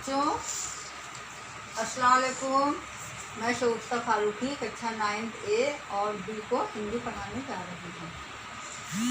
बच्चों, अस्सलाम वालेकुम। मैं शगुफ्ता फारूकी कक्षा 9th A और B को हिंदी पढ़ाने जा रही हूँ।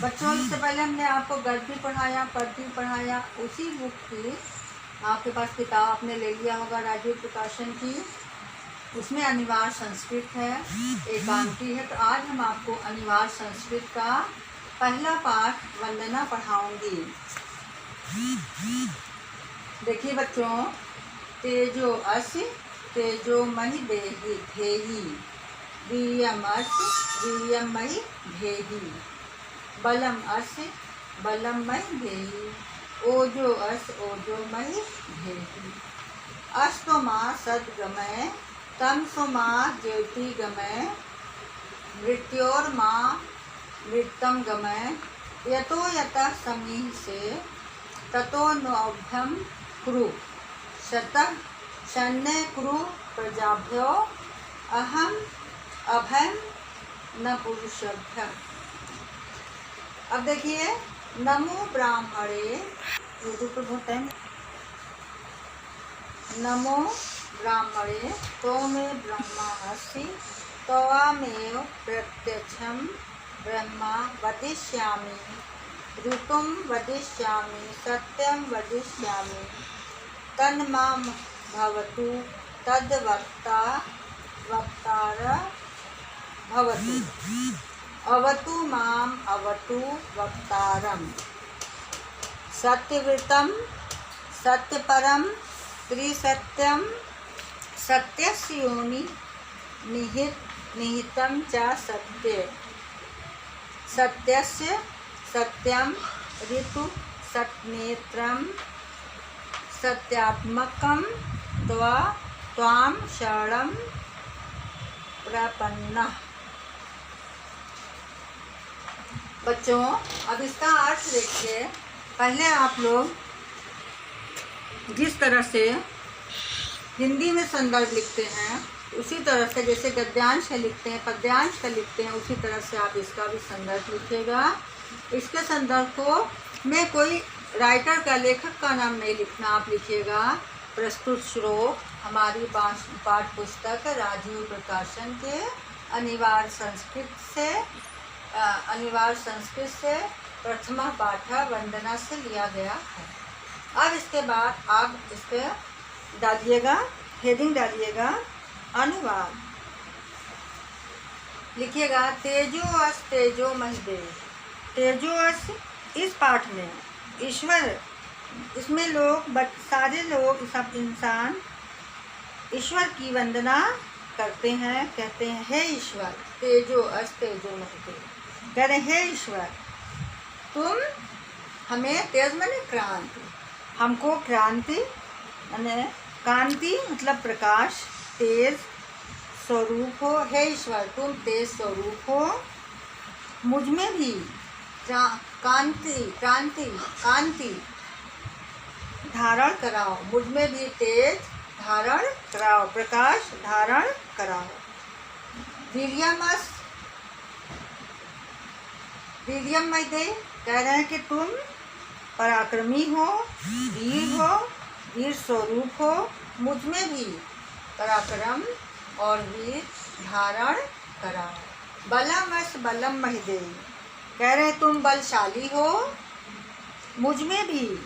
बच्चों, इससे पहले हमने आपको गद्य भी पढ़ाया, पद्य भी पढ़ाया। उसी बुक की आपके पास किताब आपने ले लिया होगा राजीव प्रकाशन की। उसमें अनिवार्य संस्कृत है, एकांकी है। तो आज हम आपको अनिवार्य संस्कृत का पहला पाठ वंदना पढ़ाऊंगी। देखिए बच्चों, तेजो अस्य तेजोमयि देहि धेहि, वीर्यमस्य वीर्यमयि धेहि, बलम अस्य बलममयि धेहि, ओजो अस्य ओजोमयि धेहि। अस्तो मा सद्गमय तमसो मा ज्योतिर्गमय, मृत्योर्मा मृतम गमय, यतो यतः समीह से ततो नोभ्यम कुरु, शतः शन्य कुरु प्रजाभ्यो, अहम अभयम न पुरुषभ्यम। अब देखिए, नमो ब्राह्मणे, यूट्यूब पर बहुत टाइम। नमो ब्राह्मणे तोमे ब्रह्मासि, त्वामेव प्रत्यक्षं ब्रह्मा वदिष्यामि, ऋतुं वदिष्यामि, सत्यं वदिष्यामि, तन्मां भवतु तद्वक्ता वक्तार भवतु, अवतु माम् अवतु वक्तारम्। सत्यव्रतं सत्यपरं त्रिसत्यं, सत्यस्य योनि निहितं च सत्ये, सत्यस्य सत्यं ऋतु सत्नेत्रं, सत्यात्मकं त्वां शरणं प्रपन्नः। बच्चों, अब इसका अर्थ देखिए। पहले आप लोग जिस तरह से हिंदी में संदर्भ लिखते हैं, उसी तरह से, जैसे गद्यांश का लिखते हैं, पद्यांश का लिखते हैं, उसी तरह से आप इसका भी संदर्भ लिखिएगा। इसके संदर्भ को में कोई राइटर का, लेखक का नाम नहीं लिखना, आप लिखिएगा प्रस्तुत श्लोक हमारी पाठ पुस्तक राजीव प्रकाशन के अनिवार्य संस्कृत से प्रथमा पाठ वंदना से लिया गया है। अब इसके बाद आप इस पर डालिएगा, हेडिंग डालिएगा अनुवाद, लिखिएगा तेजो अस तेजो महि। तेजो अस इस पाठ में ईश्वर, इसमें लोग सारे लोग, सब इंसान ईश्वर की वंदना करते हैं, कहते हैं हे ईश्वर तेजो अस तेजो महि। कह रहे हे ईश्वर, तुम हमें, तेज माने क्रांति, हमको क्रांति माने कांति मतलब प्रकाश, तेज स्वरूप हो। हे ईश्वर, तुम तेज स्वरूप हो, मुझ में भी कांति धारण कराओ, मुझ में भी तेज धारण कराओ, प्रकाश धारण कराओ। वीर्यमय दे, कह रहे हैं कि तुम पराक्रमी हो, वीर स्वरूप हो, मुझ में भी पराक्रम और वीर धारण कराओ। बलमस बलम महिदे, कह रहे तुम बलशाली हो, मुझ में भी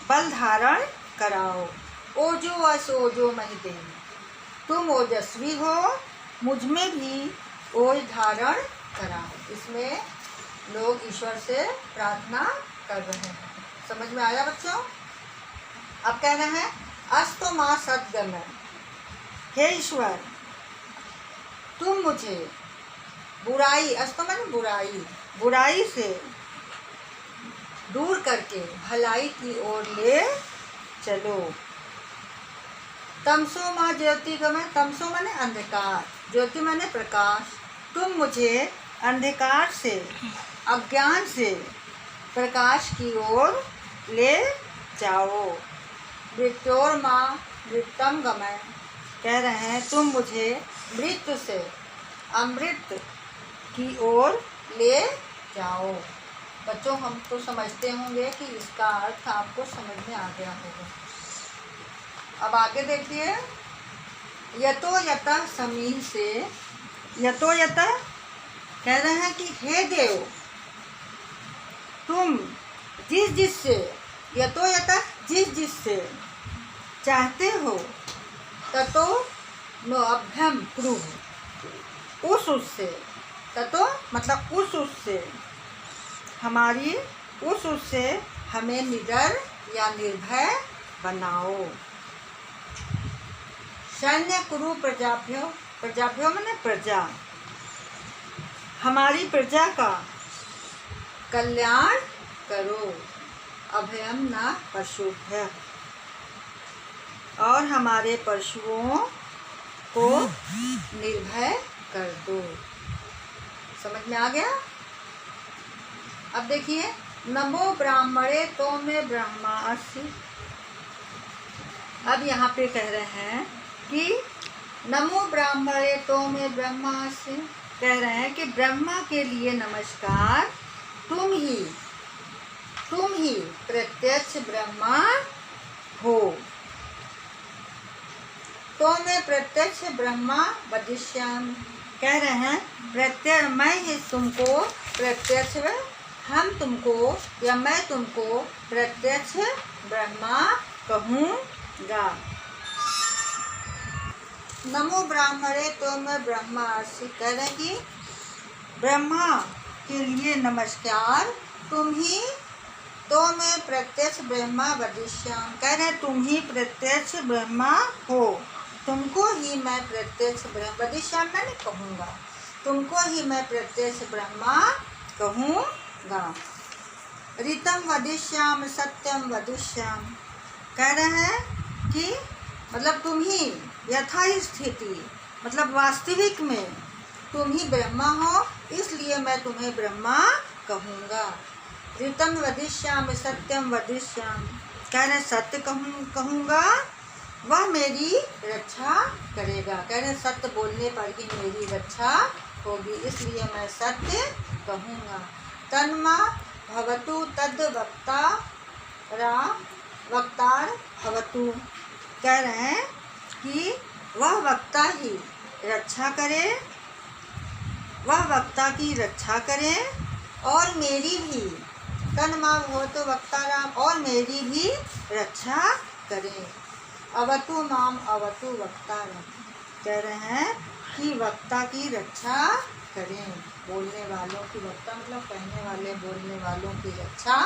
बल धारण कराओ। ओजो अस ओजो महिदे, तुम ओजस्वी हो, मुझ में भी ओज धारण कराओ। इसमें लोग ईश्वर से प्रार्थना कर रहे हैं। समझ में आया बच्चों? अब कह रहे हैं अस्तो माँ सद्गमय, हे ईश्वर तुम मुझे बुराई, अस्तो माने बुराई से दूर करके भलाई की ओर ले चलो। तमसो माँ ज्योतिर्गमय, तमसो माने अंधकार, ज्योति माने प्रकाश, तुम मुझे अंधकार से, अज्ञान से प्रकाश की ओर ले जाओ। मृत्योर्मा मृतम गमय, कह रहे हैं तुम मुझे मृत्यु से अमृत की ओर ले जाओ। बच्चों, हम तो समझते होंगे कि इसका अर्थ आपको समझ में आ गया होगा। अब आगे देखिए, यतो यतः समीह से, यतो यतः कह रहे हैं कि हे देव, तुम जिस जिससे, यतो यतः जिस जिससे चाहते हो, ततो नो अभ्यम कुरु, उस उससे, ततो मतलब उस उससे, हमारी उस उससे हमें निडर या निर्भय बनाओ। सैन्य कुरु प्रजाभ्यो, प्रजाभ्यो माने प्रजा, हमारी प्रजा का कल्याण करो। अभयम न पशुभ्य, और हमारे पशुओं को निर्भय कर दो। समझ में आ गया? अब देखिए, नमो ब्राह्मणे तो में ब्रह्मासि। अब यहाँ पे कह रहे हैं कि नमो ब्राह्मणे तो में ब्रह्मासि, कह रहे हैं कि ब्रह्मा के लिए नमस्कार, तुम ही प्रत्यक्ष ब्रह्मा हो। तो मैं प्रत्यक्ष ब्रह्मा वदिष्यामि, कह रहे हैं मैं ही तुमको प्रत्यक्ष, हम तुमको या मैं तुमको प्रत्यक्ष ब्रह्मा कहूँगा। नमो ब्राह्मणे तो मैं ब्रह्मासि, कह रहे हैं कि ब्रह्मा के लिए नमस्कार, तुम ही तो मैं प्रत्यक्ष ब्रह्मा वदिष्यामि, कह रहे तुम ही प्रत्यक्ष ब्रह्मा हो, तुमको ही मैं प्रत्यक्ष ब्रह्म वदिष्यामि मैंने कहूँगा, तुमको ही मैं प्रत्यक्ष ब्रह्मा कहूँगा। ऋतम वदिष्यामि सत्यम वदिष्यामि, कह रहे हैं कि मतलब तुम ही यथा स्थिति, मतलब वास्तविक में तुम ही ब्रह्मा हो, इसलिए मैं तुम्हें ब्रह्मा कहूँगा। ऋतम वदिष्यामि सत्यम वदिष्यामि, कह रहे सत्य कहूँगा, वह मेरी रक्षा करेगा, कह रहे सत्य बोलने पर ही मेरी रक्षा होगी, इसलिए मैं सत्य कहूँगा। तन्मा भवतु तद वक्तार भवतु, कह रहे हैं कि वह वक्ता ही रक्षा करे, वह वक्ता की रक्षा करे, और मेरी भी, तन्मा भवतु वक्ताराम, और मेरी भी रक्षा करे। अवतु माम अवतु वक्ताराम, कह रहे हैं कि वक्ता की रक्षा करें, बोलने वालों की, वक्ता मतलब कहने वाले, बोलने वालों की रक्षा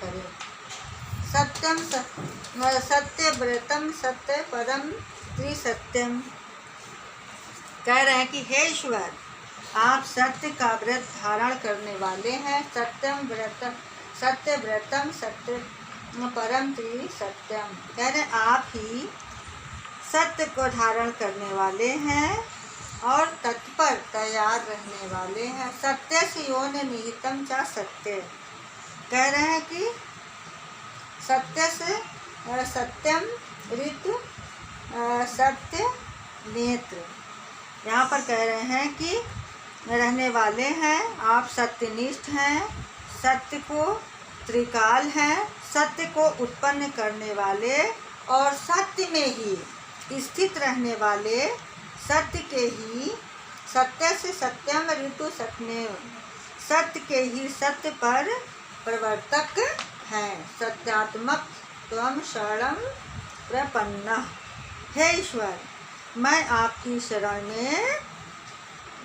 करें। सत्यम सत्य व्रतम सत्य परम त्रिसत्यम, कह रहे हैं कि हे ईश्वर, आप सत्य का व्रत धारण करने वाले हैं। सत्यम व्रतम सत्य व्रतम सत्य परम त्रिसत्यम, कह रहे आप ही सत्य को धारण करने वाले हैं और तत्पर तैयार रहने वाले हैं। सत्य से योन निहितम चा सत्य, कह रहे हैं कि सत्य से सत्यम ऋतु सत्य नेत्र, यहाँ पर कह रहे हैं कि रहने वाले हैं, आप सत्यनिष्ठ हैं, सत्य को त्रिकाल हैं, सत्य को उत्पन्न करने वाले और सत्य में ही स्थित रहने वाले, सत्य के ही, सत्य से सत्यम ऋतु सत्य, सत्य के ही सत्य पर प्रवर्तक हैं। सत्यात्मक त्वं शरणं प्रपन्नः, हे ईश्वर मैं आपकी शरण में,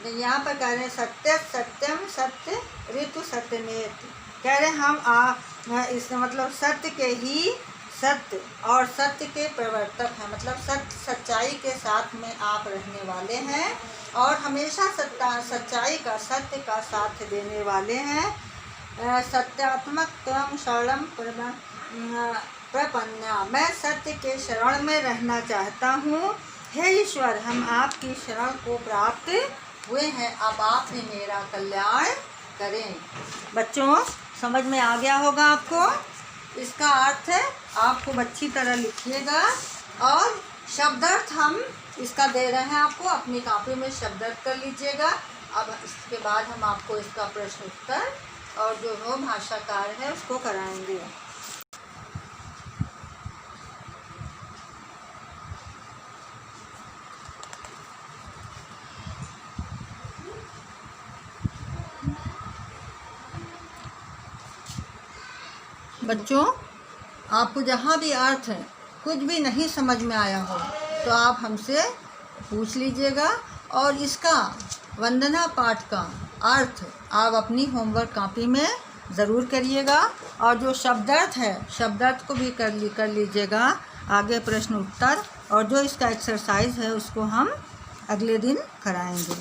यहाँ पर कह रहे हैं सत्य सत्यम सत्य ऋतु सत्यनेत, कह रहे हम आप इस मतलब सत्य के ही सत्य और सत्य के प्रवर्तक हैं, मतलब सत्य सच्चाई के साथ में आप रहने वाले हैं और हमेशा सच्चाई का सत्य का साथ देने वाले हैं। सत्यात्मक त्वं शरणं प्रपन्ना, मैं सत्य के शरण में रहना चाहता हूँ। हे ईश्वर हम आपकी शरण को प्राप्त हुए हैं, अब आप ही मेरा कल्याण करें। बच्चों समझ में आ गया होगा आपको, इसका अर्थ आप खूब अच्छी तरह लिखिएगा और शब्दार्थ हम इसका दे रहे हैं आपको, अपनी कॉपी में शब्दार्थ कर लीजिएगा। अब इसके बाद हम आपको इसका प्रश्न उत्तर और जो हो भाषाकार है उसको कराएंगे। बच्चों, आपको जहाँ भी अर्थ कुछ भी नहीं समझ में आया हो तो आप हमसे पूछ लीजिएगा, और इसका वंदना पाठ का अर्थ आप अपनी होमवर्क कॉपी में ज़रूर करिएगा, और जो शब्दार्थ है शब्दार्थ को भी कर लीजिएगा। आगे प्रश्न उत्तर और जो इसका एक्सरसाइज है उसको हम अगले दिन कराएंगे।